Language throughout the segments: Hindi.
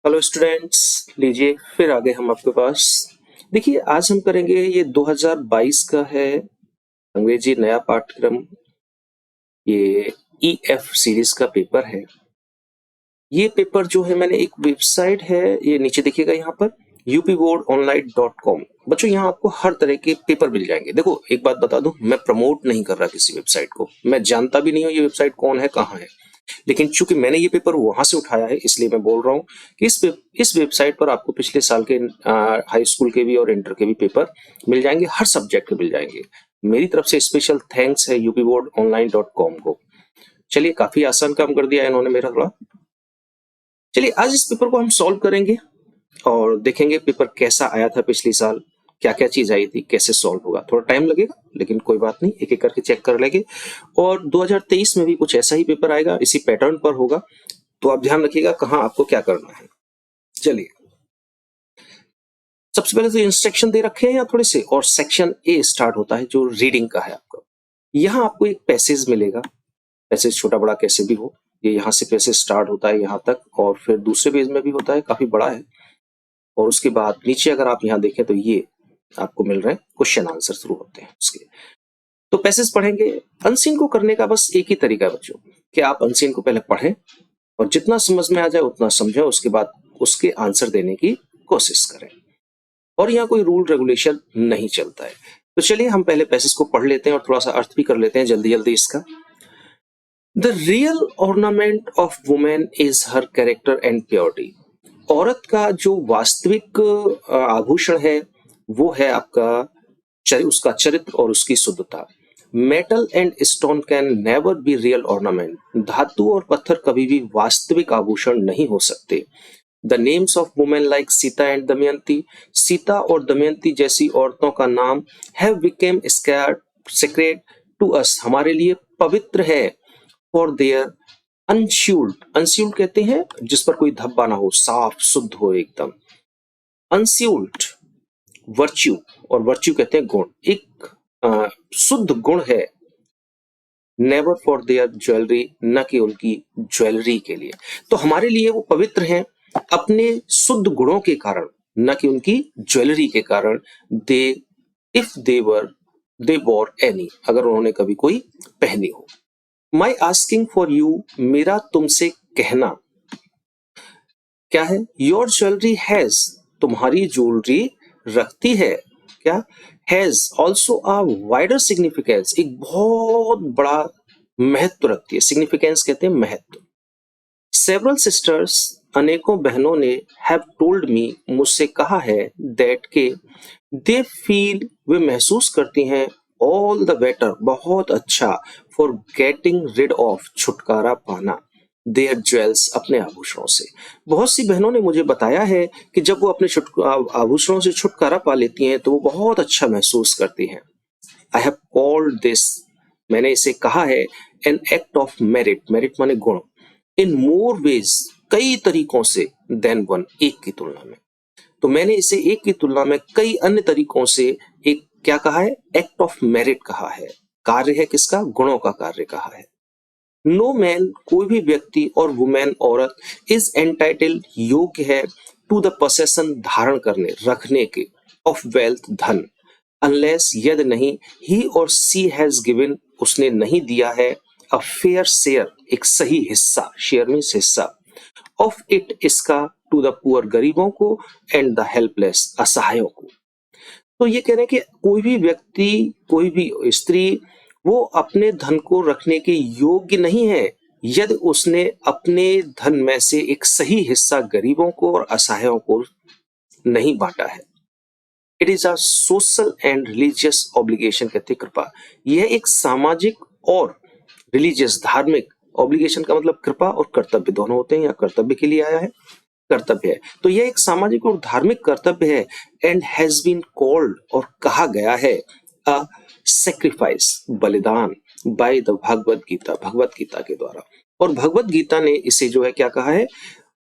हेलो स्टूडेंट्स, लीजिए फिर आगे हम आपके पास। देखिए आज हम करेंगे ये 2022 का है अंग्रेजी नया पाठ्यक्रम। ये ईएफ सीरीज का पेपर है। ये पेपर जो है मैंने एक वेबसाइट है, ये नीचे देखिएगा यहाँ पर upboardonline.com। बच्चों यहाँ आपको हर तरह के पेपर मिल जाएंगे। देखो एक बात बता दूं, मैं प्रमोट नहीं कर रहा किसी वेबसाइट को, मैं जानता भी नहीं हूँ ये वेबसाइट कौन है कहाँ है, लेकिन चूंकि मैंने ये पेपर वहां से उठाया है इसलिए मैं बोल रहा हूँ कि इस वेबसाइट पर आपको पिछले साल के हाई स्कूल के भी और इंटर के भी पेपर मिल जाएंगे, हर सब्जेक्ट के मिल जाएंगे। मेरी तरफ से स्पेशल थैंक्स है upboardonline.com को। चलिए काफी आसान काम कर दिया इन्होंने मेरा थोड़ा। चलिए आज इस पेपर को हम सॉल्व करेंगे और देखेंगे पेपर कैसा आया था पिछले साल, क्या क्या चीज आई थी, कैसे सॉल्व होगा। थोड़ा टाइम लगेगा लेकिन कोई बात नहीं, एक एक करके चेक कर लेंगे। और 2023 में भी कुछ ऐसा ही पेपर आएगा, इसी पैटर्न पर होगा, तो आप ध्यान रखिएगा कहाँ आपको क्या करना है। चलिए सबसे पहले तो इंस्ट्रक्शन दे रखे हैं यहाँ थोड़े से, और सेक्शन ए स्टार्ट होता है जो रीडिंग का है आपका। यहाँ आपको एक पैसेज मिलेगा, पैसेज छोटा बड़ा कैसे भी हो, ये यहाँ से पैसेज स्टार्ट होता है यहाँ तक, और फिर दूसरे पेज में भी होता है, काफी बड़ा है। और उसके बाद नीचे अगर आप यहाँ देखें तो ये आपको मिल रहे हैं क्वेश्चन आंसर शुरू होते हैं उसके। तो पैसेज पढ़ेंगे। अनसीन को करने का बस एक ही तरीका है बच्चों, कि आप अनसीन को पहले पढ़ें और जितना समझ में आ जाए उतना समझें, उसके बाद उसके आंसर देने की कोशिश करें। और यहाँ कोई रूल रेगुलेशन नहीं चलता है। तो चलिए हम पहले पैसेज को पढ़ लेते हैं और थोड़ा सा अर्थ भी कर लेते हैं जल्दी जल्दी इसका। The real ornament of women is her character and purity. औरत का जो वास्तविक आभूषण है वो है आपका उसका चरित्र और उसकी शुद्धता। Metal and stone can never be real ornament. धातु और पत्थर कभी भी वास्तविक आभूषण नहीं हो सकते। The names of women like Sita and Damayanti, Sita और दमयंती जैसी औरतों का नाम have become sacred to us, हमारे लिए पवित्र है। फॉर देयर अनश्यूल्ड कहते हैं जिस पर कोई धब्बा ना हो, साफ शुद्ध हो एकदम। अनश्यूल्ड वर्च्यू, और वर्च्यू कहते हैं गुण, एक शुद्ध गुण है। नेवर फॉर देयर ज्वेलरी, न कि उनकी ज्वेलरी के लिए। तो हमारे लिए वो पवित्र हैं अपने शुद्ध गुणों के कारण, न कि उनकी ज्वेलरी के कारण। They if they war any, अगर उन्होंने कभी कोई पहनी हो। माई आस्किंग फॉर यू, मेरा तुमसे कहना क्या है। योर ज्वेलरी हैज, तुम्हारी ज्वेलरी रखती है क्या, has also a wider significance, एक बहुत बड़ा महत्व रखती है। सिग्निफिकेंस कहते हैं महत्व। सेवरल सिस्टर्स, अनेकों बहनों ने, हैव टोल्ड मी, मुझसे कहा है, दैट के दे फील, वे महसूस करती हैं, ऑल द बेटर, बहुत अच्छा, फॉर गेटिंग रिड ऑफ, छुटकारा पाना, देयर ज्वेल्स, अपने आभूषणों से। बहुत सी बहनों ने मुझे बताया है कि जब वो अपने आभूषणों से छुटकारा पा लेती हैं तो वो बहुत अच्छा महसूस करती हैं। आई हैव कॉल्ड दिस, मैंने इसे कहा है, an act of merit, merit माने गुण, इन मोर वेज, कई तरीकों से, देन वन, एक की तुलना में। तो मैंने इसे एक की तुलना में कई अन्य तरीकों से एक क्या कहा है, एक्ट ऑफ मेरिट कहा है। कार्य है किसका, गुणों का कार्य कहा है। नो मैन, कोई भी व्यक्ति, और वुमेन, औरत, इज एंटाइटल्ड, योग्य है, टू द पोसेशन, धारण करने रखने के, ऑफ वेल्थ, धन, अनलेस, यदि नहीं, ही और सी हैज गिवन, उसने नहीं दिया है, अ फेयर शेयर, एक सही हिस्सा, शेयर मीन्स हिस्सा, ऑफ इट, इसका, टू द पुअर, गरीबों को, एंड द हेल्पलेस, असहायों को। तो ये कह रहे हैं कि कोई भी व्यक्ति, कोई भी स्त्री, वो अपने धन को रखने के योग्य नहीं है यदि उसने अपने धन में से एक सही हिस्सा गरीबों को और असहायों को नहीं बांटा है। It is a social and religious obligation, कहते कृपा, यह एक सामाजिक और रिलीजियस धार्मिक, ऑब्लिगेशन का मतलब कृपा और कर्तव्य दोनों होते हैं, या कर्तव्य के लिए आया है, कर्तव्य है। तो यह एक सामाजिक और धार्मिक कर्तव्य है। एंड हैज बीन कॉल्ड, और कहा गया है, अ सेक्रीफाइस, बलिदान, बाय द भगवत गीता, भगवत गीता के द्वारा। और भगवत गीता ने इसे जो है क्या कहा है,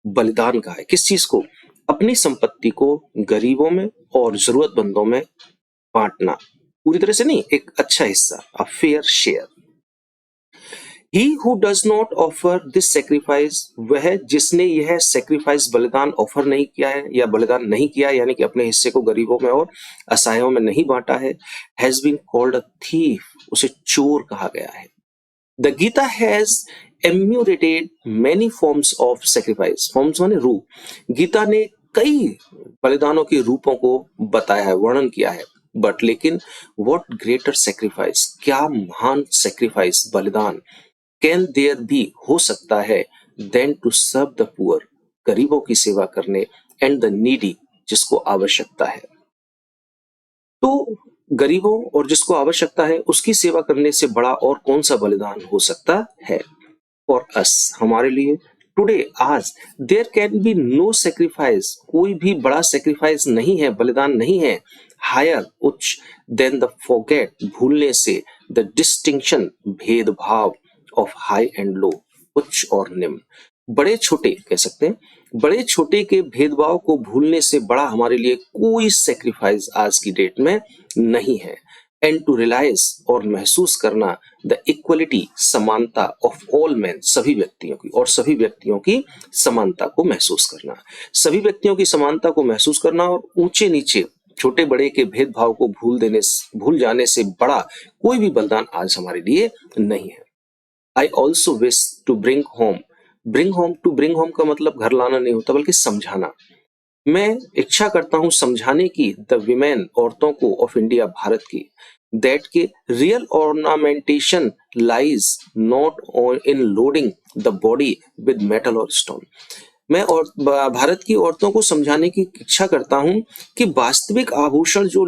बलिदान कहा है। किस चीज को, अपनी संपत्ति को गरीबों में और जरूरतमंदों में बांटना, पूरी तरह से नहीं, एक अच्छा हिस्सा, a fair share. He who does not offer this sacrifice, वह जिसने यह सेक्रीफाइस बलिदान ऑफर नहीं किया है या बलिदान नहीं किया, यानी कि अपने हिस्से को गरीबों में और असहायों में नहीं बांटा है, has been called a thief, उसे चोर कहा गया है। The Gita has enumerated many forms of sacrifice, forms माने रूप। गीता ने कई बलिदानों के रूपों को बताया है, वर्णन किया है। बट लेकिन व्हाट ग्रेटर सेक्रीफाइस, क्या महान सेक्रीफाइस बलिदान कैन देयर भी हो सकता है then to serve the poor, गरीबों की सेवा करने, एंड द नीडी, जिसको आवश्यकता है। तो गरीबों और जिसको आवश्यकता है उसकी सेवा करने से बड़ा और कौन सा बलिदान हो सकता है। फॉर अस, हमारे लिए, टुडे, आज, there can be no sacrifice, कोई भी बड़ा सेक्रीफाइस नहीं है, बलिदान नहीं है, हायर, उच्च, देन द फॉरगेट, भूलने से, द डिस्टिंक्शन, भेदभाव, ऑफ हाई एंड लो, उच्च और निम्न। बड़े छोटे कह सकते हैं, बड़े छोटे के भेदभाव को भूलने से बड़ा हमारे लिए कोई सेक्रीफाइस आज की डेट में नहीं है। एंड टू रियलाइज, और महसूस करना, द इक्वलिटी, समानता, ऑफ ऑल मैन, सभी व्यक्तियों की, और सभी व्यक्तियों की समानता को महसूस करना, सभी व्यक्तियों की समानता को महसूस करना, और ऊंचे नीचे, छोटे बड़े के भेदभाव को भूल जाने से बड़ा कोई भी बलिदान आज हमारे लिए नहीं है। I also wish to bring home, to bring home का मतलब घर लाना नहीं होता बल्कि समझाना। मैं इच्छा करता हूं समझाने की, द विमेन, औरतों को, ऑफ इंडिया, भारत की, दैट के real ornamentation lies not in loading the body with metal और स्टोन। मैं और भारत की औरतों को समझाने की इच्छा करता हूं कि वास्तविक आभूषण जो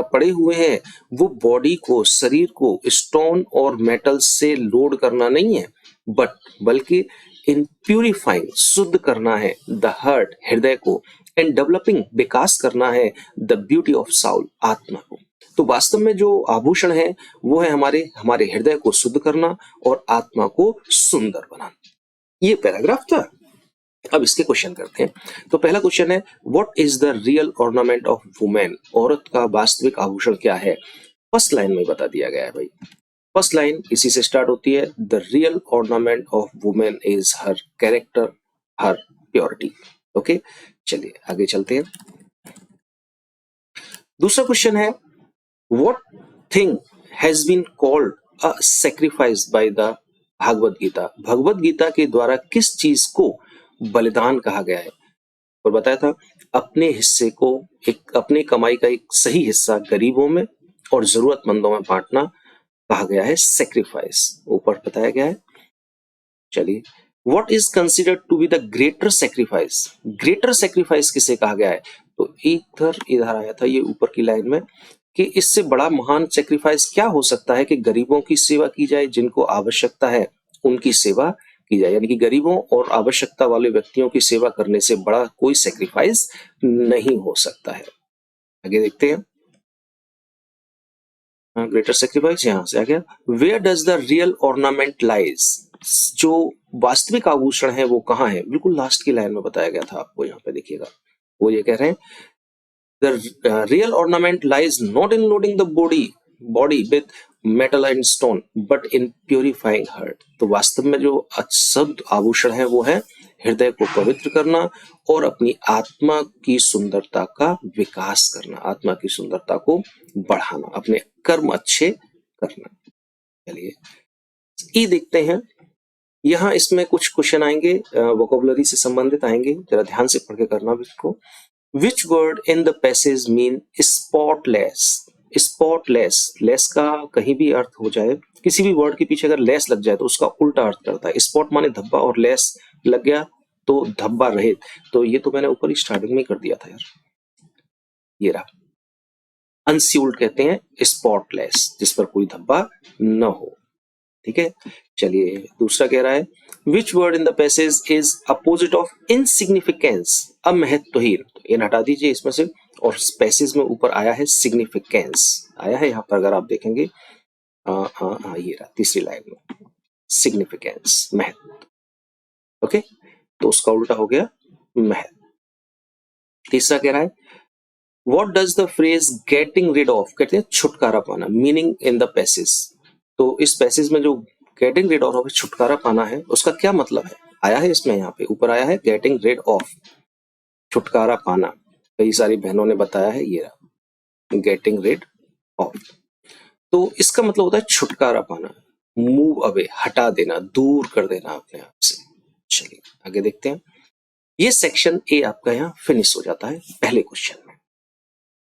पड़े हुए हैं वो बॉडी को, शरीर को स्टोन और मेटल से लोड करना नहीं है, बल्कि इन प्यूरिफाइंग, शुद्ध करना है, द हार्ट, हृदय को, एंड डेवलपिंग, विकास करना है, द ब्यूटी ऑफ साउल, आत्मा को। तो वास्तव में जो आभूषण है वो है हमारे हृदय को शुद्ध करना और आत्मा को सुंदर बनाना। ये पैराग्राफ था। अब इसके क्वेश्चन करते हैं। तो पहला क्वेश्चन है, what is the real ornament of women, औरत का वास्तविक आभूषण क्या है। फर्स्ट लाइन में बता दिया गया है भाई। फर्स्ट लाइन इसी से स्टार्ट होती है, the real ornament of women is her character, her purity. Okay, चलिए आगे चलते हैं। दूसरा क्वेश्चन है, what thing has been called a sacrifice by the Bhagavad Gita, Bhagavad Gita के द्वारा किस चीज को बलिदान कहा गया है। और बताया था अपने हिस्से को, अपने कमाई का एक सही हिस्सा गरीबों में और जरूरतमंदों में बांटना कहा गया है सेक्रीफाइस, ऊपर बताया गया है। चलिए, what is considered to be the greater sacrifice, greater sacrifice किसे कहा गया है। तो इधर आया था ये ऊपर की लाइन में कि इससे बड़ा महान सेक्रीफाइस क्या हो सकता है कि गरीबों की सेवा की जाए, जिनको आवश्यकता है उनकी सेवा की जाए, यानी कि गरीबों और आवश्यकता वाले व्यक्तियों की सेवा करने से बड़ा कोई सेक्रीफाइस नहीं हो सकता है। आगे देखते हैं। ग्रेटर सेक्रीफाइस यहां से आ गया। Where does the real ornament lies, जो वास्तविक आभूषण है वो कहाँ है, बिल्कुल लास्ट की लाइन में बताया गया था आपको, यहाँ पे देखिएगा। वो ये कह रहे हैं, the real ornament lies not in loading the body with metal and stone but in purifying heart. तो वास्तव में जो शब्द आभूषण है वो है हृदय को पवित्र करना और अपनी आत्मा की सुंदरता का विकास करना, आत्मा की सुंदरता को बढ़ाना, अपने कर्म अच्छे करना। चलिए ई देखते हैं। यहाँ इसमें कुछ क्वेश्चन आएंगे, वोकेबुलरी से संबंधित आएंगे, जरा ध्यान से पढ़ के करना इसको। विच word in the passage mean spotless, spotless, less का कहीं भी अर्थ हो जाए, किसी भी वर्ड के पीछे अगर लेस लग जाए तो उसका उल्टा अर्थ करता है। स्पॉट माने धब्बा और लेस लग गया तो धब्बा रहित। तो ये तो मैंने ऊपर ही स्टार्टिंग में कर दिया था यार, ये रहा। अनस्यूल्ड कहते हैं स्पॉटलेस, जिस पर कोई धब्बा न हो। ठीक है, चलिए दूसरा कह रहा है, which word in the passage is opposite of insignificance, अमहत्वहीन। तो इन हटा दीजिए इसमें से, और पैसेज में ऊपर आया है सिग्निफिकेंस, आया है यहाँ पर अगर आप देखेंगे। ये रहा तीसरी लाइन में, सिग्निफिकेंस, महत्व। ओके, तो उसका उल्टा हो गया महत्व। तीसरा कह रहा है, what does the phrase getting rid of, कहते हैं छुटकारा पाना, मीनिंग इन द पैसेज। तो इस पैसेज में जो गेटिंग रिड ऑफ छुटकारा पाना है, उसका क्या मतलब है आया है इसमें, यहाँ पे ऊपर आया है गेटिंग रिड ऑफ, छुटकारा पाना। कई सारी बहनों ने बताया है ये गेटिंग रिड ऑफ, तो इसका मतलब होता है छुटकारा पाना, मूव अवे, हटा देना, दूर कर देना अपने आप से। चलिए आगे देखते हैं। ये सेक्शन ए आपका यहाँ फिनिश हो जाता है पहले क्वेश्चन में।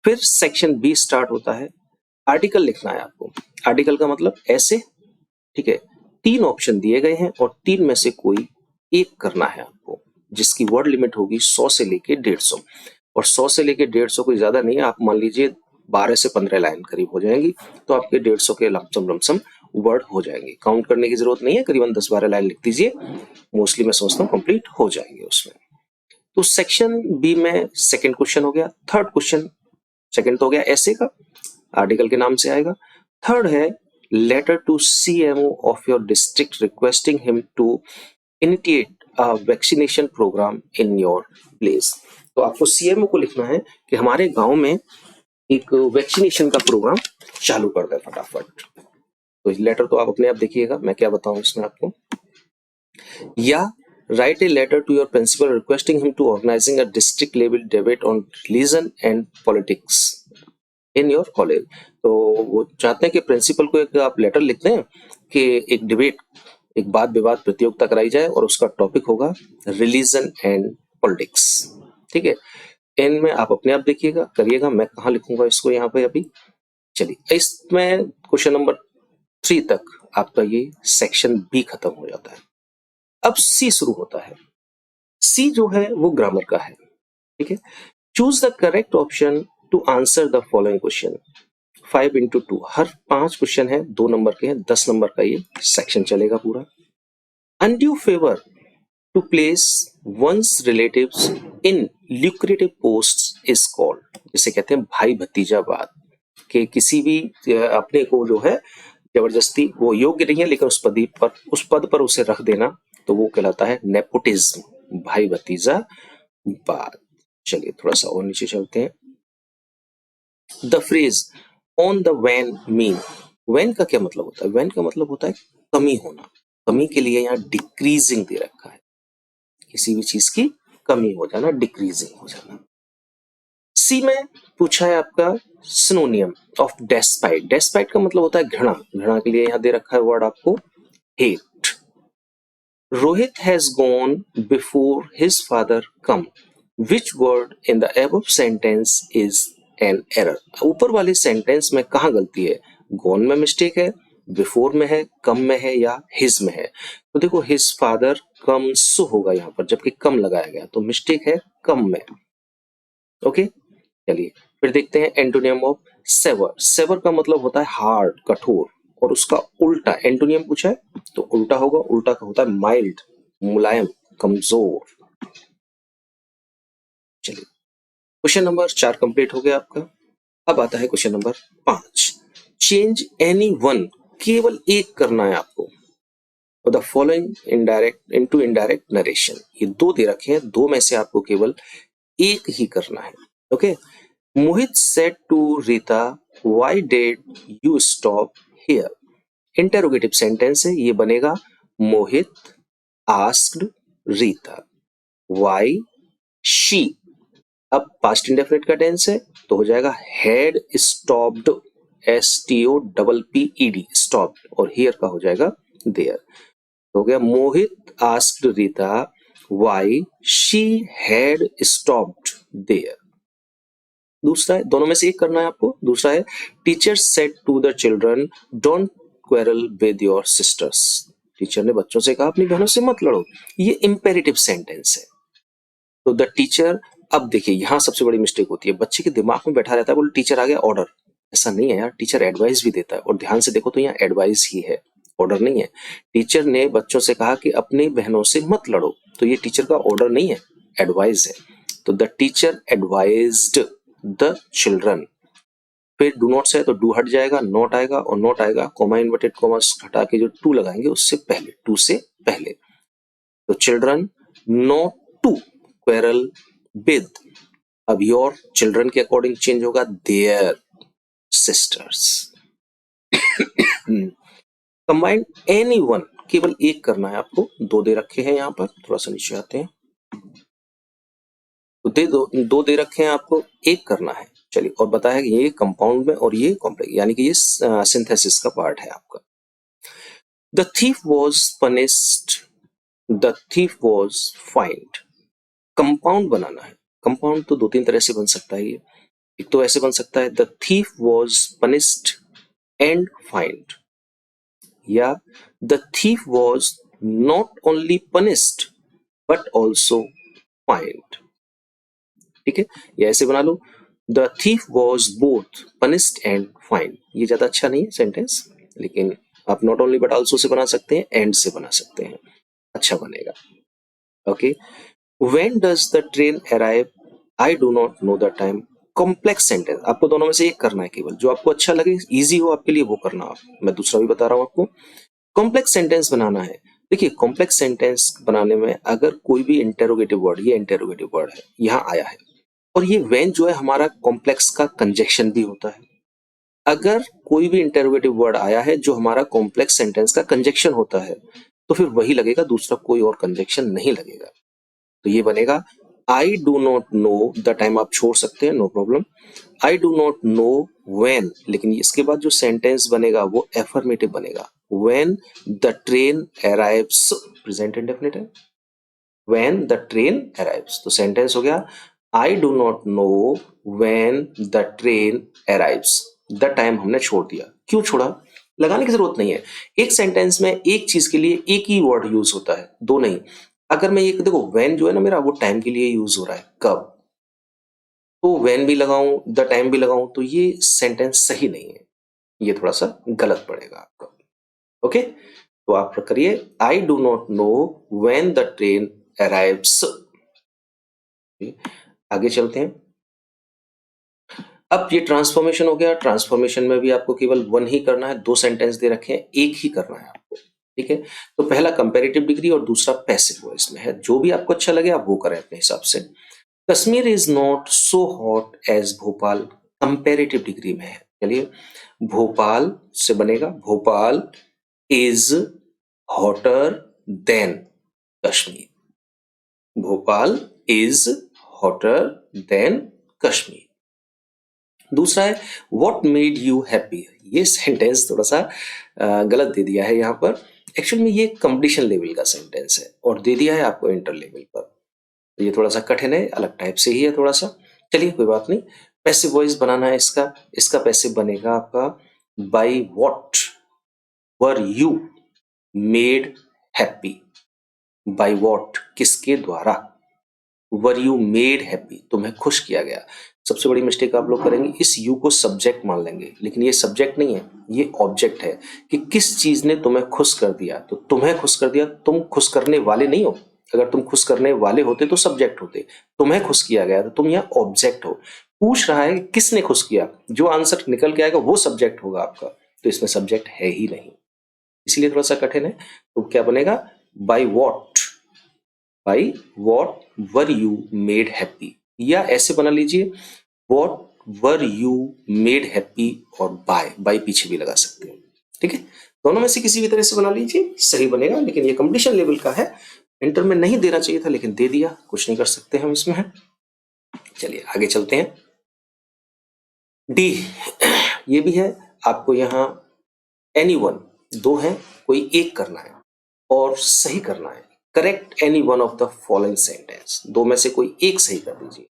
फिर सेक्शन बी स्टार्ट होता है। आर्टिकल लिखना है आपको। आर्टिकल का मतलब ऐसे, ठीक है, 3 ऑप्शन दिए गए हैं और 3 में से कोई एक करना है आपको, जिसकी वर्ड लिमिट होगी 100 से लेके 150, और 100 से लेके 150 कोई ज्यादा नहीं है। आप मान लीजिए 12 से 15 लाइन करीब हो जाएंगी, तो आपके 150 के लमसम वर्ड हो जाएंगे। काउंट करने की जरूरत नहीं है, करीबन 10-12 लाइन लिख दीजिए, मोस्टली मैं सोचता हूँ कंप्लीट हो जाएंगे उसमें। तो सेक्शन बी में सेकंड क्वेश्चन हो गया। थर्ड क्वेश्चन, सेकंड तो हो गया ऐसे का, आर्टिकल के नाम से आएगा। थर्ड है letter to CMO of your district requesting him to initiate a vaccination programme in your place. तो आपको CMO को लिखना है कि हमारे गांव में एक वैक्सीनेशन का प्रोग्राम चालू कर दे फटाफट। तो लेटर तो आप अपने आप देखिएगा, मैं क्या बताऊं इसमें आपको। या write a letter to your principal requesting him to organizing a district level debate on religion and politics in your college। तो वो चाहते हैं कि प्रिंसिपल को एक आप लेटर लिख दें कि एक डिबेट, एक वाद विवाद प्रतियोगिता कराई जाए और उसका टॉपिक होगा रिलीजन एंड पॉलिटिक्स। ठीक है, एन में आप अपने आप देखिएगा, करिएगा, मैं कहाँ लिखूंगा इसको यहाँ पे अभी। चलिए, इसमें क्वेश्चन नंबर 3 तक आपका ये सेक्शन बी खत्म हो जाता है। अब सी शुरू होता है। सी जो है वो ग्रामर का है। ठीक है, choose the correct option to answer the following question. 5 into 2, हर 5 क्वेश्चन है, 2 नंबर के हैं, 10 नंबर का ये सेक्शन चलेगा पूरा। Undue favour to place one's relatives in lucrative post is called, जिसे कहते हैं भाई भतीजावाद, कि किसी भी अपने को जो है जबरदस्ती, वो योग्य नहीं है लेकिन उस पद पर उसे रख देना, तो वो कहलाता है नेपोटिज्म, भाई भतीजा बात। चलिए थोड़ा सा और नीचे चलते हैं। The phrase on the van mean, van का क्या मतलब होता है? वैन का मतलब होता है कमी होना। कमी के लिए यहाँ डिक्रीजिंग दे रखा है, किसी भी चीज की कमी हो जाना, डिक्रीजिंग हो जाना। सी में पूछा है आपका सिनोनियम ऑफ डेस्पाइट। डेस्पाइट का मतलब होता है घृणा। घृणा के लिए यहाँ दे रखा है वर्ड आपको hate. Rohit has gone before his father come, which word in the above sentence is an error. ऊपर वाले सेंटेंस में कहाँ गलती है? गॉन में मिस्टेक है, बिफोर में है, कम में है या हिज में है? तो देखो हिज फादर कम्स होगा यहाँ पर, जबकि कम लगाया गया, तो मिस्टेक है कम में। ओके, चलिए फिर देखते हैं एंटोनियम ऑफ सेवर। सेवर का मतलब होता है हार्ड, कठोर, और उसका उल्टा एंटोनियम पूछा है तो उल्टा होगा, उल्टा का होता है माइल्ड, मुलायम, कमजोर। चलिए क्वेश्चन नंबर 4 कंप्लीट हो गया आपका। अब आता है question number 5। Change any one, केवल एक करना है आपको। The following indirect into indirect narration, ये 2 दे रखे हैं, 2 में से आपको केवल एक ही करना है। Okay, Mohit said to Rita why did you stop here. Interrogative sentence है, ये बनेगा Mohit asked Rita why she. अब पास्ट इंडेफिनिट का टेंस है तो हो जाएगा हैड स्टॉप्ड, STOPPED स्टॉप्ड, और हियर का हो जाएगा देयर। तो हो गया Mohit asked Rita why she had stopped there. दूसरा है, दोनों में से एक करना है आपको। दूसरा है teacher said to the children don't quarrel with your sisters. Teacher ने बच्चों से कहा अपनी बहनों से मत लड़ो। ये इंपेरेटिव सेंटेंस है। तो द टीचर, अब देखिए यहां सबसे बड़ी मिस्टेक होती है, बच्चे के दिमाग में बैठा रहता है बोले टीचर आ गया ऑर्डर। ऐसा नहीं है यार, टीचर एडवाइस भी देता है, और ध्यान से देखो तो यहाँ एडवाइस ही है, ऑर्डर नहीं है। टीचर ने बच्चों से कहा कि अपनी बहनों से मत लड़ो, तो ये टीचर का ऑर्डर नहीं है, एडवाइस है। तो the teacher advised the children. फिर डू नॉट से है तो डू हट जाएगा, नॉट आएगा, और नॉट आएगा कॉमा इन्वर्टेड कॉमर्स हटा के जो टू लगाएंगे उससे पहले, टू से पहले। तो children not to quarrel with, अब योर चिल्ड्रन के अकॉर्डिंग चेंज होगा their sisters. Combined any one, केवल एक करना है आपको, दो दे रखे हैं यहाँ पर, थोड़ा सा नीचे आते हैं, तो दो दे रखे हैं आपको, एक करना है। चलिए, और बताया कि ये कंपाउंड में और ये कॉम्प्लेक्स, यानी कि ये सिंथेसिस का पार्ट है आपका। The thief was punished, the thief was fined. Compound बनाना है, कंपाउंड तो दो तीन तरह से बन सकता है ये। एक तो ऐसे बन सकता है, the thief was punished and fined, या the thief was not only punished but also fined. ठीक है, या ऐसे बना लो, the thief was both punished and fined. ये ज्यादा अच्छा नहीं है सेंटेंस, लेकिन आप not only but also say बना सकते हैं, एंड से बना सकते हैं, अच्छा बनेगा। Okay, when does the train arrive, I do not know the time. Complex sentence आपको दोनों में से एक करना है, केवल जो आपको अच्छा लगे, इजी हो आपके लिए, वो करना आप। मैं दूसरा भी बता रहा हूं आपको। कॉम्प्लेक्स सेंटेंस बनाना है। देखिए, कॉम्प्लेक्स सेंटेंस बनाने में अगर कोई भी इंटेरोगेटिव वर्ड, ये इंटेरोगेटिव वर्ड है, यहाँ आया है, और ये व्हेन जो है हमारा कॉम्प्लेक्स का कंजक्शन भी होता है। अगर कोई भी इंटेरोगेटिव वर्ड आया है जो हमारा कॉम्प्लेक्स सेंटेंस का कंजक्शन होता है, तो फिर वही लगेगा, दूसरा कोई और कंजक्शन नहीं लगेगा। तो ये बनेगा, I do not know the time, आप छोड़ सकते हैं, no problem. I do not know when, लेकिन इसके बाद जो सेंटेंस बनेगा वो एफर्मेटिव बनेगा। When the train arrives, present indefinite है, व्हेन द ट्रेन अराइव्स, तो सेंटेंस हो गया, I do not know when the train arrives. The time हमने छोड़ दिया, क्यों छोड़ा, लगाने की जरूरत नहीं है। एक सेंटेंस में एक चीज के लिए एक ही वर्ड यूज होता है, दो नहीं। अगर मैं ये देखो, व्हेन जो है ना मेरा, वो टाइम के लिए यूज हो रहा है, कब, तो व्हेन भी लगाऊं, द टाइम भी लगाऊं, तो ये सेंटेंस सही नहीं है, ये थोड़ा सा गलत पड़ेगा आपका। ओके, तो आप करिए, आई do not know when the train arrives. आगे चलते हैं। अब ये ट्रांसफॉर्मेशन हो गया, ट्रांसफॉर्मेशन में भी आपको केवल वन ही करना है, दो सेंटेंस दे रखे हैं, एक ही करना है आपको। ठीक है, तो पहला कंपैरेटिव डिग्री और दूसरा पैसिव वॉइस में है, जो भी आपको अच्छा लगे आप वो करें अपने हिसाब से। Kashmir is not so hot as Bhopal, comparative degree में है। चलिए, भोपाल से बनेगा, Bhopal is hotter than Kashmir, Bhopal is hotter than Kashmir. दूसरा है, व्हाट मेड यू हैप्पी, ये सेंटेंस थोड़ा सा गलत दे दिया है यहाँ पर। एक्चुअल में ये कंपटीशन लेवल का सेंटेंस है और दे दिया है आपको इंटर लेवल पर, तो ये थोड़ा सा कठिन है, अलग टाइप से ही है थोड़ा सा। चलिए, कोई बात नहीं। पैसिव वॉइस बनाना है इसका, इसका पैसिव बनेगा आपका, by what were you made happy. By what, किसके द्वारा, वर यू मेड हैप्पी, तुम्हें खुश किया गया। सबसे बड़ी मिस्टेक आप लोग करेंगे, इस यू को सब्जेक्ट मान लेंगे, लेकिन ये सब्जेक्ट नहीं है, ये ऑब्जेक्ट है, कि किस चीज ने तुम्हें खुश कर दिया, तो तुम्हें खुश कर दिया, तुम खुश करने वाले नहीं हो। अगर तुम खुश करने वाले होते तो सब्जेक्ट होते, तुम्हें खुश किया गया तो तुम यहाँ ऑब्जेक्ट हो। पूछ रहा है कि किसने खुश किया, जो आंसर निकल के आएगा वो सब्जेक्ट होगा आपका, तो इसमें सब्जेक्ट है ही नहीं, इसलिए थोड़ा सा कठिन है। तो क्या बनेगा, by what, by what were you made happy, या ऐसे बना लीजिए, what were you made happy, और बाय पीछे भी लगा सकते हैं। ठीक है, दोनों में से किसी भी तरह से बना लीजिए, सही बनेगा, लेकिन ये कंपटीशन लेवल का है, इंटर में नहीं देना चाहिए था लेकिन दे दिया, कुछ नहीं कर सकते हम इसमें है। चलिए आगे चलते हैं। डी, ये भी है आपको यहाँ, एनी वन, दो है, कोई एक करना है और सही करना है। Correct any one of the following sentence, दो में से कोई एक सही कर दीजिए।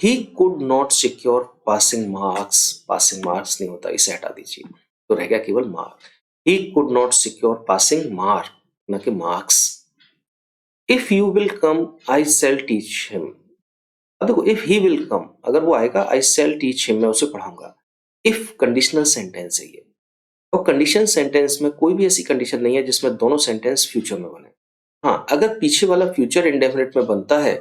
He could not secure passing marks, passing marks नहीं होता, इसे हटा दीजिए, तो रह गया केवल mark. He could not secure passing mark, न कि marks. If you will come I shall teach him, अब देखो, इफ ही विल कम, अगर वो आएगा, आई सेल टीच हिम, मैं उसे पढ़ाऊंगा। इफ कंडीशनल सेंटेंस है ये, और कंडीशन सेंटेंस में कोई भी ऐसी कंडीशन नहीं है जिसमें दोनों सेंटेंस फ्यूचर में बने। हाँ, अगर पीछे वाला फ्यूचर इंडेफिनिट में बनता है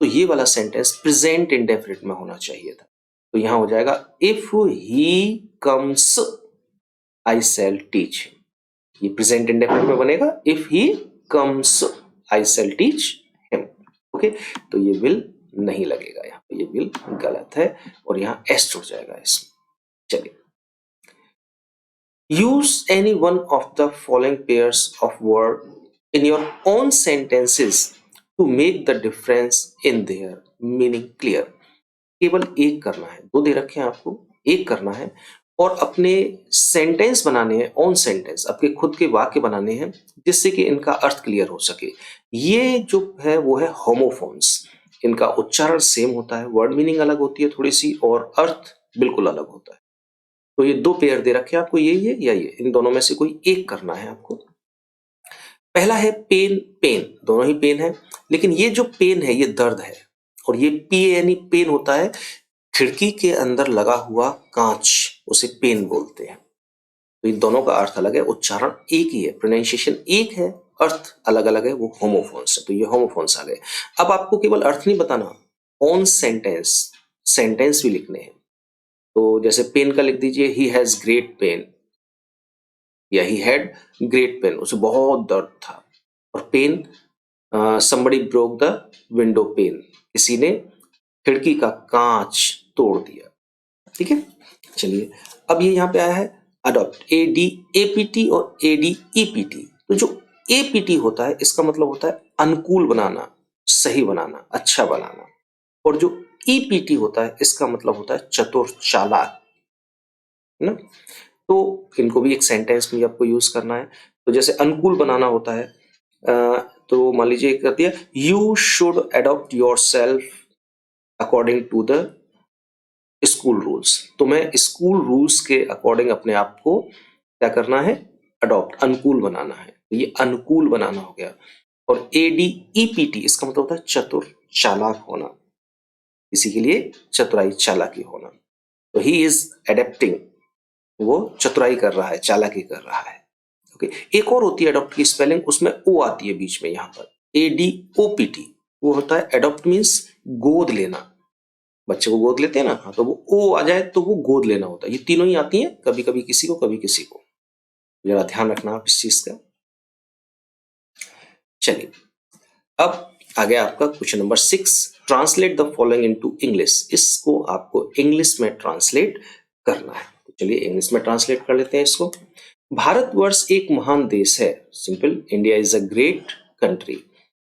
तो ये वाला सेंटेंस प्रेजेंट इंडेफिनिट में होना चाहिए था, तो यहां हो जाएगा, if he comes I shall teach him, ये प्रेजेंट इंडेफिनिट में बनेगा, if he comes I shall teach him. Okay, तो ये विल नहीं लगेगा यहाँ पे, ये विल गलत है, और यहाँ एस जुड़ जाएगा इसमें। चलिए use any one of the following pairs of word in your own sentences to make the difference in their meaning clear. केवल एक करना है, दो दे रखे हैं आपको, एक करना है और अपने सेंटेंस बनाने हैं, ऑन सेंटेंस, आपके खुद के वाक्य बनाने हैं जिससे कि इनका अर्थ क्लियर हो सके। ये जो है वो है होमोफोन्स, इनका उच्चारण सेम होता है, वर्ड मीनिंग अलग होती है थोड़ी सी और अर्थ बिल्कुल अलग होता है। तो ये दो पेयर दे रखे हैं आपको, ये या ये, इन दोनों में से कोई एक करना है आपको। पहला है पेन, पेन, दोनों ही पेन है, लेकिन ये जो पेन है ये दर्द है और ये यानी पेन होता है खिड़की के अंदर लगा हुआ कांच, उसे पेन बोलते हैं। तो इन दोनों का अर्थ अलग है, उच्चारण एक ही है, प्रोनाउंसिएशन एक है, अर्थ अलग अलग है, वो होमोफोन्स है। तो ये होमोफोन्स आ गए। अब आपको केवल अर्थ नहीं बताना, ऑन सेंटेंस, सेंटेंस भी लिखने हैं। तो जैसे पेन का लिख दीजिए ही हैज ग्रेट पेन या ही हैड ग्रेट पेन, उसे बहुत दर्द था। और pen, somebody broke the window pane, किसी ने खिड़की का कांच तोड़ दिया। ठीक है, चलिए अब ये यहाँ पे आया है अडॉप्ट, ADAPT और ADEPT। तो जो APT होता है इसका मतलब होता है अनुकूल बनाना, सही बनाना, अच्छा बनाना, और जो EPT होता है इसका मतलब होता है चतुर, चालाक, है ना। तो इनको भी एक सेंटेंस में आपको यूज करना है। तो जैसे अनुकूल बनाना होता है, तो मान लीजिए कहती है you should adopt yourself according to the school rules. तो मैं स्कूल रूल्स के अकॉर्डिंग अपने आप को क्या करना है, अडॉप्ट, अनुकूल बनाना है। ये अनुकूल बनाना हो गया। और ADEPT इसका मतलब होता है चतुर, चालाक होना, किसी के लिए चतुराई, चालाकी होना। तो ही इज अडेप्टिंग, वो चतुराई कर रहा है, चालाकी कर रहा है। ओके, एक और होती है अडॉप्ट की स्पेलिंग, उसमें ओ आती है बीच में, यहाँ पर ADOPT, वो होता है अडॉप्ट मीन्स गोद लेना, बच्चे को गोद लेते हैं ना, हाँ, तो वो ओ आ जाए तो वो गोद लेना होता है। ये तीनों ही आती हैं, कभी कभी किसी को, कभी किसी को, जरा ध्यान रखना आप इस चीज का। चलिए अब आ गया आपका question number 6, translate the following into English. इसको आपको इंग्लिश में ट्रांसलेट करना है। तो चलिए इंग्लिश में ट्रांसलेट कर लेते हैं इसको। भारतवर्ष एक महान देश है, simple, India is a great country.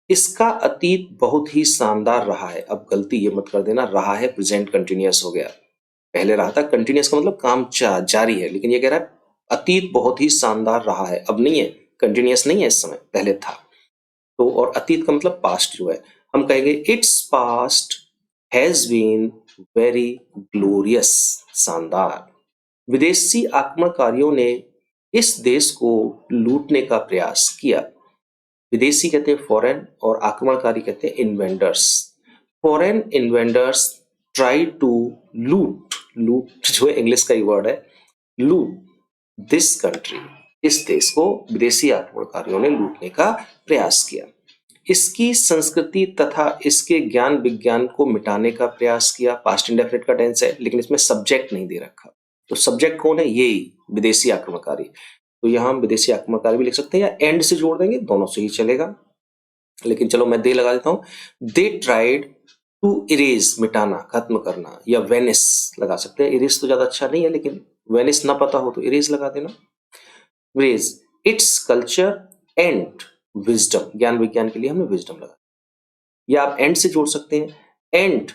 इसका अतीत बहुत ही शानदार रहा है। अब गलती ये मत कर देना, रहा है प्रेजेंट कंटिन्यूअस हो गया, पहले रहा था कंटिन्यूअस का मतलब काम जारी है, लेकिन ये कह रहा है अतीत बहुत ही शानदार रहा है, अब नहीं है, कंटिन्यूअस नहीं है इस समय, पहले था। तो और अतीत का मतलब पास्ट जो है, हम कहेंगे it's past has been very glorious, शानदार। विदेशी आक्रमणकारियों ने इस देश को लूटने का प्रयास किया। विदेशी कहते हैं फॉरेन और आक्रमणकारी कहते हैं इन्वेंडर्स। फॉरेन इन्वेंडर्स ट्राई टू लूट, लूट जो है इंग्लिश का ही वर्ड है, लूट दिस कंट्री, इस देश को विदेशी आक्रमणकारियों ने लूटने का प्रयास किया। इसकी संस्कृति तथा इसके ज्ञान विज्ञान को मिटाने का प्रयास किया। पास्ट इंडेफिनिट का टेंस है, लेकिन इसमें सब्जेक्ट नहीं दे रखा। तो सब्जेक्ट कौन है, यही विदेशी आक्रमणकारी। तो यहाँ हम विदेशी आक्रमणकारी भी लिख सकते हैं या एंड से जोड़ देंगे, दोनों से ही चलेगा, लेकिन चलो मैं दे लगा देता हूँ। दे ट्राइड टू इरेज, मिटाना, खत्म करना, या वेनिस लगा सकते हैं। इरेज तो ज्यादा अच्छा नहीं है, लेकिन वेनिस ना पता हो तो इरेज लगा देना। Erase its culture and wisdom, ज्ञान विज्ञान के लिए हमने विजडम लगा, या आप एंड से जोड़ सकते हैं, एंड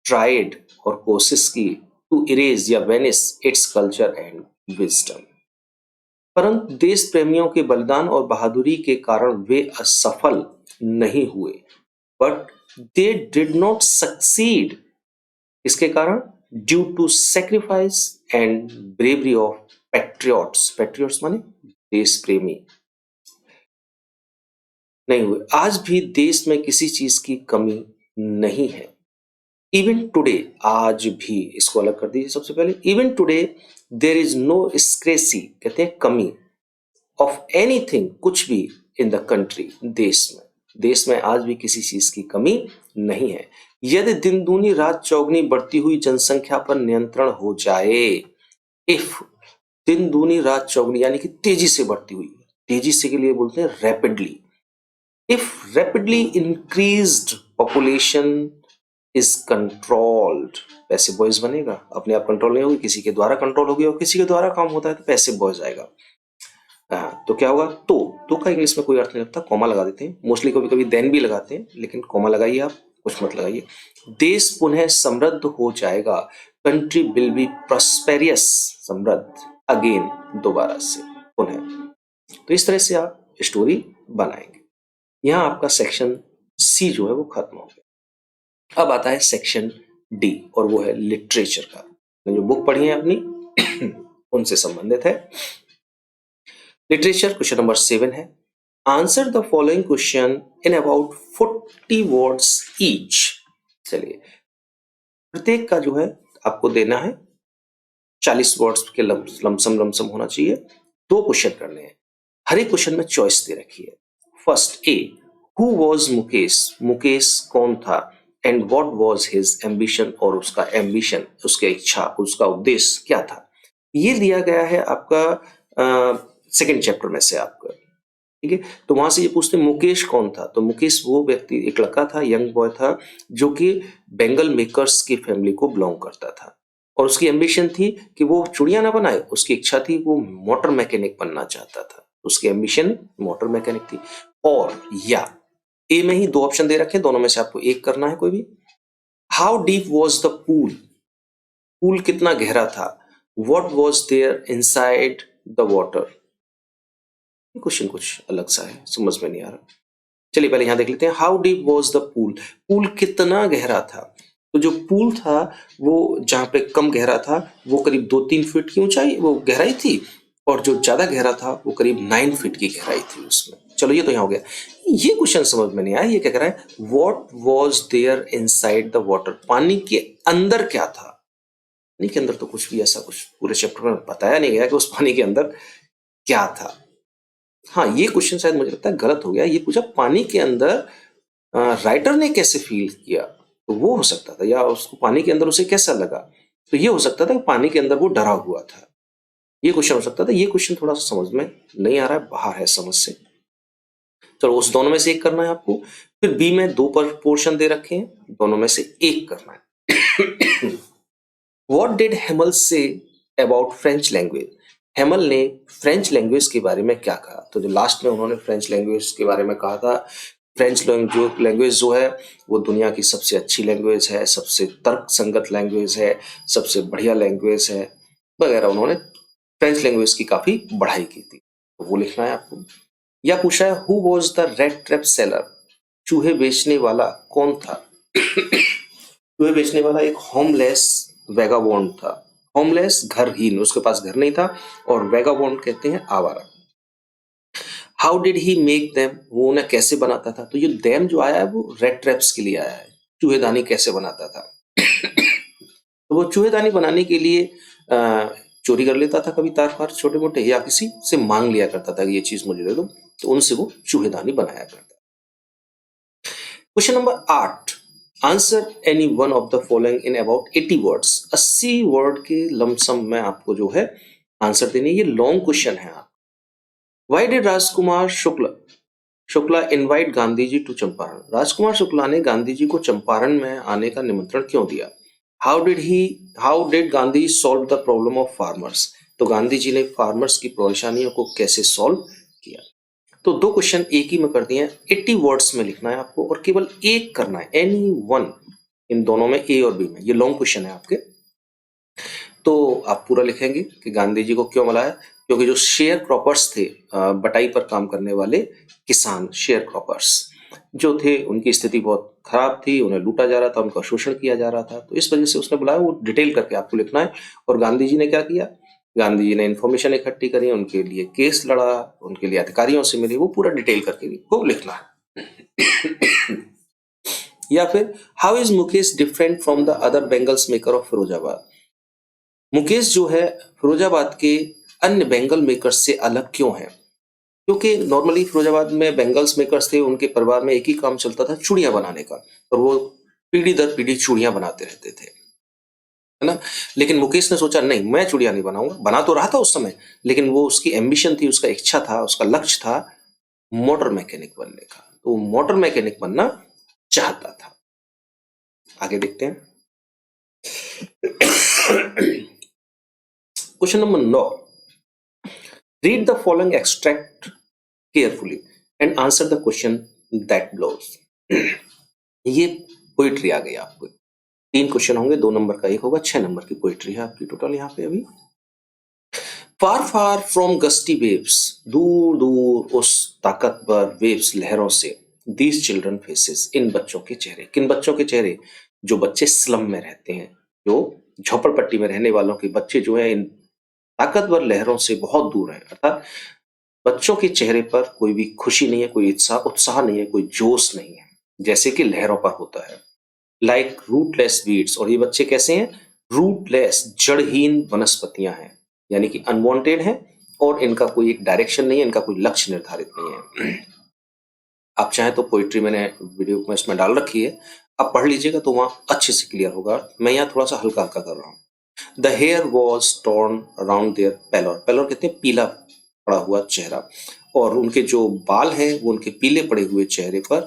ट्राइड और कोशिश की, टू इरेज या Venice its culture and wisdom. परंतु देश प्रेमियों के बलिदान और बहादुरी के कारण वे असफल नहीं हुए, but they did not succeed, इसके कारण due to sacrifice and bravery of patriots, patriots माने देश प्रेमी, नहीं हुए। आज भी देश में किसी चीज की कमी नहीं है। इवन टुडे, आज भी, इसको अलग कर दीजिए सबसे पहले। Even today there is no scarcity, कहते हैं कमी, ऑफ एनीथिंग, कुछ भी, इन द कंट्री, देश में आज भी किसी चीज की कमी नहीं है। यदि दिन दूनी रात चौगनी बढ़ती हुई जनसंख्या पर नियंत्रण हो जाए, इफ, दिन दूनी रात चौगनी यानी कि तेजी से बढ़ती हुई, तेजी से के लिए बोलते हैं rapidly. If rapidly increased population is controlled, passive voice बनेगा, अपने आप कंट्रोल नहीं होगी, किसी के द्वारा कंट्रोल होगी, और किसी के द्वारा काम होता है तो पैसिव वॉइस आएगा। तो क्या होगा, तो का इंग्लिश में कोई अर्थ नहीं लगता, कॉमा लगा देते हैं, मोस्टली कभी कभी देन भी लगाते हैं, लेकिन कॉमा लगाइए आप, कुछ मत लगाइए। देश पुनः समृद्ध हो जाएगा, कंट्री विल बी प्रॉस्पेरियस, समृद्ध अगेन, दोबारा से, पुनः। तो इस तरह से आप स्टोरी बनाएंगे। यहाँ आपका सेक्शन सी जो है वो खत्म हो गया। अब आता है सेक्शन डी, और वो है लिटरेचर का। जो बुक पढ़ी है अपनी उनसे संबंधित है। लिटरेचर क्वेश्चन नंबर 7 है, answer the following question in about 40 words each. चलिए, प्रत्येक का जो है आपको देना है 40 वर्ड्स के लमसम होना चाहिए। 2 क्वेश्चन करने हैं, हर एक क्वेश्चन में चॉइस दे रखी है। First, A, who was Mukesh, Mukesh कौन था, and what was his ambition, और उसका एम्बिशन, उसकी इच्छा, उसका उद्देश्य क्या था। ये दिया गया है आपका सेकंड चैप्टर में से आपका, ठीक है। तो वहां से ये पूछते हैं मुकेश कौन था, तो मुकेश वो व्यक्ति, एक लड़का था, यंग बॉय था, जो कि बेंगल मेकर्स की फैमिली को बिलोंग करता था, और उसकी एम्बिशन थी कि वो चूड़ियां ना बनाए, उसकी इच्छा थी वो मोटर मैकेनिक बनना चाहता था, उसकी एम्बिशन मोटर मैकेनिक थी। और या ए में ही 2 ऑप्शन दे रखे, दोनों में से आपको एक करना है कोई भी। How deep was the pool, pool कितना गहरा था, what was there inside the water. Question कुछ अलग सा है, समझ में नहीं आ रहा। चलिए पहले यहां देख लेते हैं, how deep was the pool, pool कितना गहरा था। तो जो पूल था वो जहां पे कम गहरा था वो करीब 2-3 फीट की ऊंचाई, वो गहराई थी, और जो ज्यादा गहरा था वो करीब 9 फीट की गहराई थी उसमें। चलो ये तो यहाँ हो गया। ये क्वेश्चन समझ में नहीं आया, ये क्या कह रहा है, what was there inside the water, पानी के अंदर क्या था। पानी के अंदर तो कुछ भी ऐसा कुछ पूरे चैप्टर में बताया नहीं गया कि उस पानी के अंदर क्या था। हाँ, ये क्वेश्चन शायद मुझे लगता है गलत हो गया, ये पूछा पानी के अंदर राइटर ने कैसे फील किया, तो वो हो सकता था, या उसको पानी के अंदर उसे कैसा लगा, तो ये हो सकता था कि पानी के अंदर वो डरा हुआ था, ये क्वेश्चन हो सकता था। ये क्वेश्चन थोड़ा सा समझ में नहीं आ रहा है, बाहर है समझ से। चलो उस दोनों में से एक करना है आपको। फिर बी में 2 पर पोर्शन दे रखे हैं, दोनों में से एक करना है। What did Hemal say about French language, Hemal ने फ्रेंच लैंग्वेज के बारे में क्या कहा। तो जो लास्ट में उन्होंने फ्रेंच लैंग्वेज के बारे में कहा था, फ्रेंच लैंग्वेज जो है वो दुनिया की सबसे अच्छी लैंग्वेज है, सबसे तर्क संगत लैंग्वेज है, सबसे बढ़िया लैंग्वेज है वगैरह, उन्होंने फ्रेंच लैंग्वेज की काफी बढ़ाई की थी, तो वो लिखना है आपको। या पूछा है, who was the red trap seller, चूहे बेचने वाला कौन था। चूहे बेचने वाला एक होमलेस वैगाबॉन्ड था, होमलेस घरहीन, उसके पास घर नहीं था, और वैगाबॉन्ड कहते हैं आवारा। How did he make them, वो उन्हें कैसे बनाता था। तो ये देम जो आया है वो रेड ट्रैप्स के लिए आया है, चूहेदानी कैसे बनाता था। तो वो चूहेदानी बनाने के लिए चोरी कर लेता था कभी तार पार छोटे मोटे, या किसी से मांग लिया करता था कि ये चीज मुझे दे दो, तो उनसे वो चूहेदानी बनाया करता। Question number 8, answer any one of the following in about 80 words. 80 word के लमसम में आपको जो है आंसर देनी है। ये लॉन्ग क्वेश्चन है। आप why did Rajkumar Shukla invite Gandhi ji to Champaran, Rajkumar Shukla ने गांधी जी को चंपारण में आने का निमंत्रण क्यों दिया। How did Gandhi solve the problem of farmers, तो गांधी जी ने फार्मर्स की परेशानियों को कैसे सॉल्व किया। तो 2 क्वेश्चन एक ही में कर दिए हैं, 80 वर्ड्स में लिखना है आपको, और केवल एक करना है, एनी वन, इन दोनों में, ए और बी में। ये लॉन्ग क्वेश्चन है आपके, तो आप पूरा लिखेंगे कि गांधी जी को क्यों बुलाया, क्योंकि जो शेयर क्रॉपर्स थे, बटाई पर काम करने वाले किसान, शेयर क्रॉपर्स जो थे, उनकी स्थिति बहुत खराब थी, उन्हें लूटा जा रहा था, उनका शोषण किया जा रहा था, तो इस वजह से उसने बुलाया। वो डिटेल करके आपको लिखना है। और गांधी जी ने क्या किया, गांधी जी ने इंफॉर्मेशन इकट्ठी करी, उनके लिए केस लड़ा, उनके लिए अधिकारियों से मिली, वो पूरा डिटेल करके खूब लिखना है। या फिर how is Mukesh different from the other bangles maker of Firozabad, Mukesh जो है फिरोजाबाद के अन्य बेंगल मेकर्स से अलग क्यों है। क्योंकि नॉर्मली फिरोजाबाद में बेंगल्स मेकर्स थे, उनके परिवार में एक ही काम चलता था, चूड़ियां बनाने का, और वो पीढ़ी दर पीढ़ी चूड़ियां बनाते रहते थे, है ना। लेकिन मुकेश ने सोचा नहीं, मैं चूड़ियां नहीं बनाऊंगा, बना तो रहा था उस समय, लेकिन वो उसकी एम्बिशन थी, उसका इच्छा था, उसका लक्ष्य था मोटर मैकेनिक बनने का, तो वो मोटर मैकेनिक बनना चाहता था। आगे देखते हैं। Question number 9, read the following extract carefully and answer the question that follows. ये पोइट्री आ गई आपको। 3 क्वेश्चन होंगे, 2 नंबर का एक होगा, 6 नंबर की पोइट्री है आपकी टोटल यहाँ पे अभी। फार फार फ्रॉम गस्टी वेव्स, दूर दूर उस ताकतवर वेव्स लहरों से, दीज चिल्ड्रन फेसेस, इन बच्चों के चेहरे। किन बच्चों के चेहरे? जो बच्चे स्लम में रहते हैं, जो झोपड़पट्टी में रहने वालों के बच्चे जो है इन ताकतवर लहरों से बहुत दूर हैं। अर्थात बच्चों के चेहरे पर कोई भी खुशी नहीं है, कोई उत्साह नहीं है, कोई जोश नहीं है, जैसे कि लहरों पर होता है। लाइक रूटलेस वीड्स, और ये बच्चे कैसे हैं? रूटलेस, जड़हीन वनस्पतियां हैं, यानी कि अनवांटेड है और इनका कोई एक डायरेक्शन नहीं है, इनका कोई लक्ष्य निर्धारित नहीं है। आप चाहें तो पोइट्री मैंने वीडियो में इसमें डाल रखी है, आप पढ़ लीजिएगा तो वहां अच्छे से क्लियर होगा। मैं यहाँ थोड़ा सा हल्का हल्का कर रहा हूँ। The hair was torn around their pallor, pallor कहते हैं पीला पड़ा हुआ चेहरा, और उनके जो बाल हैं वो उनके पीले पड़े हुए चेहरे पर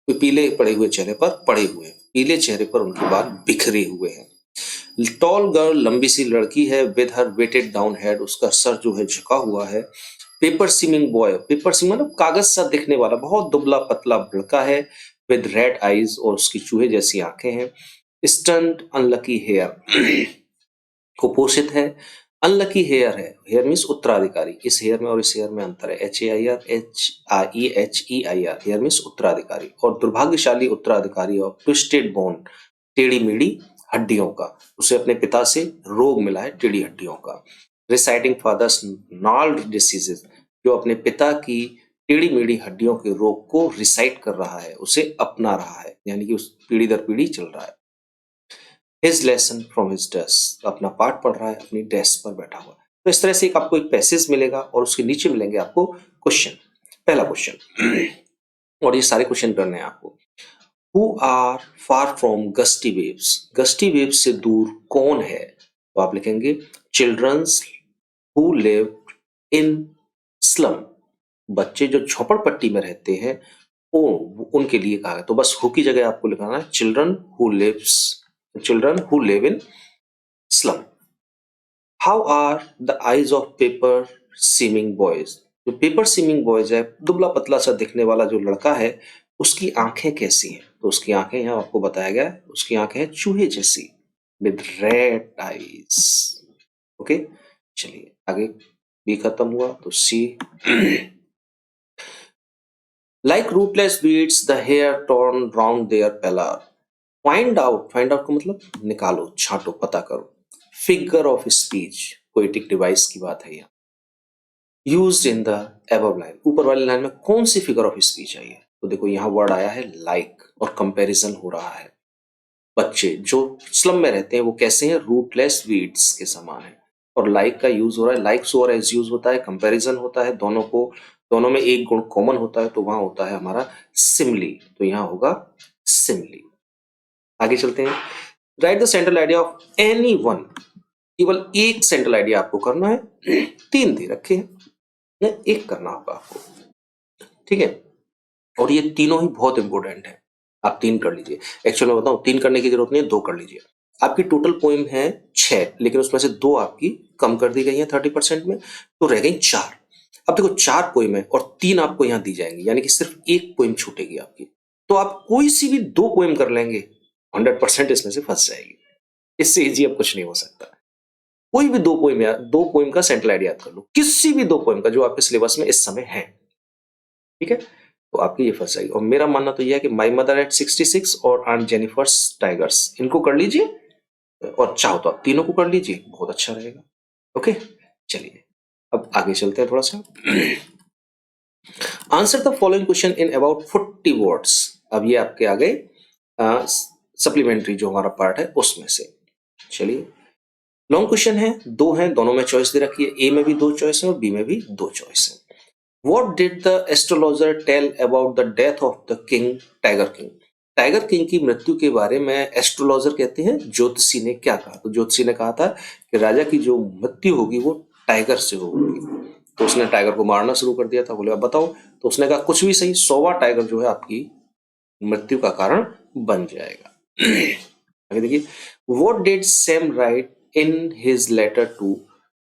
पड़े हुए हैं, पीले चेहरे पर उनके बाल बिखरे हुए हैं। टॉल गर्ल, लंबी सी लड़की है, with her weighted down head, उसका सर जो है झुका हुआ है। Paper seeming boy, paper seeming मतलब कागज सा दिखने वाला बहुत दुबला पतला लड़का है, विद रेड आईज, और उसकी चूहे जैसी आंखें हैं। स्टंट अनलकी हेयर, कुपोषित है। अनलकी हेयर है, हेयर मीन्स उत्तराधिकारी, इस हेयर में और इस हेयर में अंतर है, HAIR, हेयर मीन्स उत्तराधिकारी। और दुर्भाग्यशाली उत्तराधिकारी और ट्विस्टेड बोन, टेढ़ी मेढ़ी हड्डियों का, उसे अपने पिता से रोग मिला है टेढ़ी हड्डियों का। रिसाइटिंग फादर्स नॉल्ड डिसीजेस, जो अपने पिता की टेढ़ी मेढ़ी हड्डियों के रोग को रिसाइट कर रहा है, उसे अपना रहा है, यानी कि उस पीढ़ी दर पीढ़ी चल रहा है। His lesson from his desk, अपना पाठ पढ़ रहा है अपनी डेस्क पर बैठा हुआ। तो इस तरह से एक आपको एक पैसेज मिलेगा और उसके नीचे मिलेंगे आपको क्वेश्चन। पहला क्वेश्चन, और ये सारे क्वेश्चन करने हैं आपको। Who are far from gusty waves, gusty waves से दूर कौन है? तो आप लिखेंगे children's who live in slum, बच्चे जो झोपड़पट्टी में रहते हैं उनके लिए कहा है। तो बस हु की जगह आपको लिखाना है children who live in slum. How are the eyes of paper seeming boys, जो पेपर सीमिंग बॉयज है, दुबला पतला सा दिखने वाला जो लड़का है, उसकी आंखें कैसी हैं? तो उसकी आंखें यहाँ आपको बताया गया है, उसकी आंखें हैं चूहे जैसी, विद रेड आईज। ओके, चलिए आगे। बी खत्म हुआ तो C. Like rootless weeds the hair torn round their pallor, find out का मतलब निकालो, छांटो, पता करो। Figure of speech, poetic device की बात है यहाँ। Used in the above line, ऊपर वाली लाइन में कौन सी फिगर ऑफ स्पीच आई है? तो देखो यहाँ वर्ड आया है लाइक, और कंपैरिजन हो रहा है। बच्चे जो स्लम में रहते हैं वो कैसे हैं? रूटलेस वीड्स के समान है, और लाइक का यूज हो रहा है, लाइक्स और एज यूज होता है, कंपैरिजन होता है, दोनों में एक गुण कॉमन होता है, तो वहां होता है हमारा सिमली, तो यहाँ होगा सिमली। आगे चलते हैं। Right the central idea of any one, केवल एक सेंट्रल आइडिया आपको करना है, 3 दे रखे हैं, एक करना होगा आपको, ठीक है। और ये तीनों ही बहुत इंपॉर्टेंट है, आप 3 कर लीजिए। एक्चुअली मैं बताऊं 3 करने की जरूरत नहीं है, 2 कर लीजिए। आपकी टोटल पोइम है 6, लेकिन उसमें से 2 आपकी कम कर दी गई है 30% में, तो रह गई 4। अब देखो 4 पोइम है और 3 आपको यहाँ दी जाएंगी, यानी कि सिर्फ 1 पोइम छूटेगी आपकी। तो आप कोई सी भी 2 पोइम कर लेंगे, 100% इसमें से फंस जाएगी। इससे इजी अब कुछ नहीं हो सकता। कोई भी 2 पोइम का सेंट्रल आइडिया याद कर लो, किसी भी 2 पोइम का जो आपके सिलेबस में इस समय है, ठीक है, तो आपकी ये फंस जाएगी। और मेरा मानना तो यह है कि माई मदर एट 66 और आंट जेनिफर्स टाइगर्स, इनको कर लीजिए, और चाहो तो आप तीनों को कर लीजिए, बहुत अच्छा रहेगा। ओके, चलिए अब आगे चलते हैं थोड़ा सा। Answer the following question in about 40 words. अब ये आपके आ गए सप्लीमेंट्री जो हमारा पार्ट है उसमें से। चलिए, लॉन्ग क्वेश्चन है, 2 हैं, दोनों में चॉइस दे रखी है, ए में भी 2 चॉइस है और बी में भी 2 चॉइस है। What did the astrologer tell about the death of the king, tiger king? Tiger king की मृत्यु के बारे में एस्ट्रोलॉजर कहते हैं ज्योतिषी ने क्या कहा? तो ज्योतिषी ने कहा था कि राजा की जो मृत्यु होगी वो टाइगर से होगी। तो उसने टाइगर को मारना शुरू कर दिया था। बोले अब बताओ, तो उसने कहा कुछ भी सही, 100वां टाइगर जो है आपकी मृत्यु का कारण बन जाएगा। आगे देखिए, what did Sam write in his letter to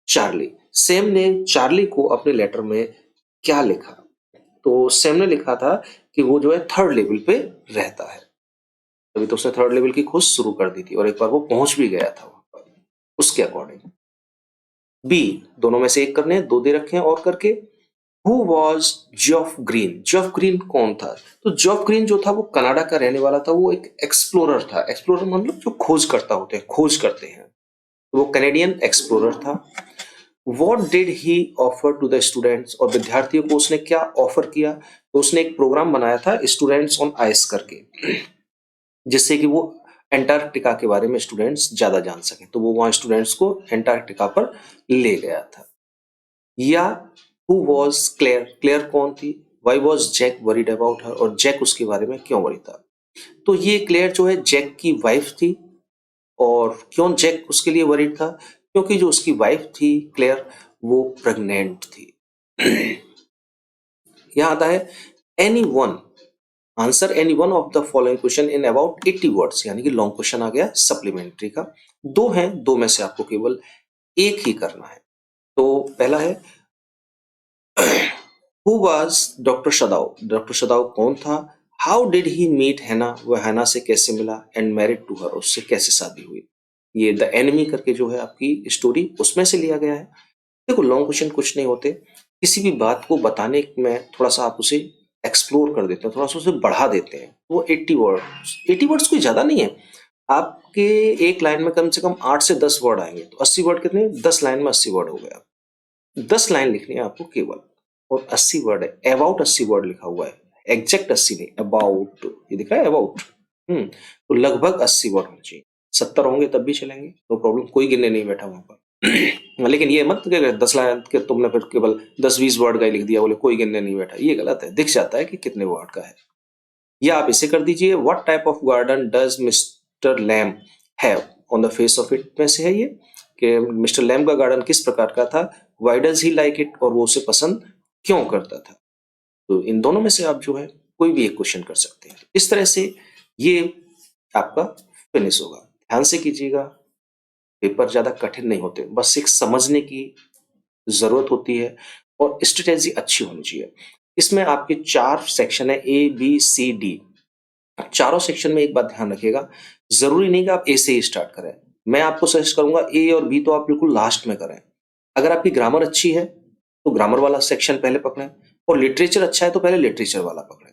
Charlie. Sam ने चार्ली को अपने लेटर में क्या लिखा? तो सैम ने लिखा था कि वो जो है थर्ड लेवल पे रहता है। तभी तो उसने थर्ड लेवल की खोज शुरू कर दी थी और एक बार वो पहुंच भी गया था वहां पर उसके अकॉर्डिंग। बी, दोनों में से एक करने हैं, दो दे रखे हैं और करके। Who was जॉफ green. जॉफ ग्रीन कौन था? तो जॉफ ग्रीन जो था वो कनाडा का रहने वाला था, वो एक एक्सप्लोरर था। एक्सप्लोरर मतलब जो खोज करता होते हैं, खोज करते हैं, वो कैनेडियन एक्सप्लोरर था। What did he offer to the students, और विद्यार्थियों को उसने क्या ऑफर किया? तो उसने एक प्रोग्राम बनाया था स्टूडेंट्स ऑन आइस करके, जिससे कि वो एंटार्क्टिका के बारे में स्टूडेंट्स ज्यादा जान सके। तो वो वहां स्टूडेंट्स को एंटार्क्टिका पर ले गया था। या हु वॉज क्लेयर। क्लेयर कौन थी? Why was Jack worried about her, और जैक उसके बारे में क्यों वरी था? तो ये क्लेयर जो है जैक की वाइफ थी। और क्यों जैक उसके लिए वरीड था? क्योंकि जो उसकी वाइफ थी क्लेयर, वो प्रेग्नेंट थी। यहाँ आता है any one, answer any one of the following question in about 80 words, यानी कि लॉन्ग क्वेश्चन आ गया सप्लीमेंट्री का। दो हैं, दो में से आपको केवल एक ही करना है। तो पहला है हु वाज डॉक्टर शदाव। डॉक्टर शदाव कौन था? हाउ डिड ही मीट हैना, वह हैना से कैसे मिला? एंड मैरिड टू हर, उससे कैसे शादी हुई? ये द एनिमी करके जो है आपकी स्टोरी, उसमें से लिया गया है। देखो लॉन्ग क्वेश्चन कुछ नहीं होते, किसी भी बात को बताने में थोड़ा सा आप उसे एक्सप्लोर कर देते हैं, थोड़ा सा उसे बढ़ा देते हैं। वो 80 वर्ड्स कोई ज्यादा नहीं है। आपके एक लाइन में कम से कम 8 से 10 वर्ड आएंगे, तो 80 वर्ड कितने? 10 लाइन में 80 वर्ड हो गया। 10 लाइन लिखनी है आपको केवल, और 80 वर्ड है। अबाउट 80 वर्ड लिखा हुआ है, एग्जैक्ट 80 नहीं, अबाउट। ये दिख रहा है अबाउट। तो लगभग 80 वर्ड होने चाहिए। 70 होंगे तब भी चलेंगे, नो प्रॉब्लम, कोई गिनने नहीं बैठा वहां पर। लेकिन ये मत कि 10 लाइन के तुमने फिर केवल 10-20 वर्ड का ही लिख दिया, बोले कोई गिनने नहीं बैठा, ये गलत है। दिख जाता है कि कितने वर्ड का है। या आप इसे कर दीजिए, what type of garden does mister Lamb have on the face of it, में से है ये कि मिस्टर लैम का गार्डन किस प्रकार का था? Why does he like it, और वो उसे पसंद क्यों करता था? तो इन दोनों में से आप जो है कोई भी एक क्वेश्चन कर सकते हैं। इस तरह से ये आपका फिनिश होगा। ध्यान से कीजिएगा, पेपर ज्यादा कठिन नहीं होते, बस एक समझने की जरूरत होती है और स्ट्रेटेजी अच्छी होनी चाहिए। इसमें आपके 4 सेक्शन है, ए बी सी डी। चारों सेक्शन में एक बात ध्यान रखिएगा, जरूरी नहीं कि आप ए से ही स्टार्ट करें। मैं आपको सजेस्ट करूंगा ए और बी तो आप बिल्कुल लास्ट में करें। अगर आपकी ग्रामर अच्छी है तो ग्रामर वाला सेक्शन पहले पकड़ें, और लिटरेचर अच्छा है तो पहले लिटरेचर वाला पकड़ें।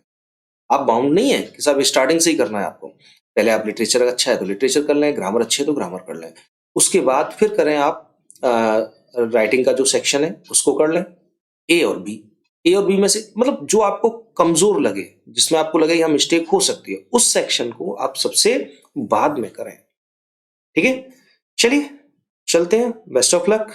आप बाउंड नहीं है कि सब स्टार्टिंग से ही करना है आपको। पहले आप लिटरेचर अच्छा है तो लिटरेचर कर लें, ग्रामर अच्छे है तो ग्रामर कर लें। उसके बाद फिर करें आप राइटिंग का जो सेक्शन है उसको कर लें, ए और बी। ए और बी में से मतलब जो आपको कमजोर लगे, जिसमें आपको लगे यहाँ मिस्टेक हो सकती है, उस सेक्शन को आप सबसे बाद में करें। ठीक है, चलिए चलते हैं। Best of luck.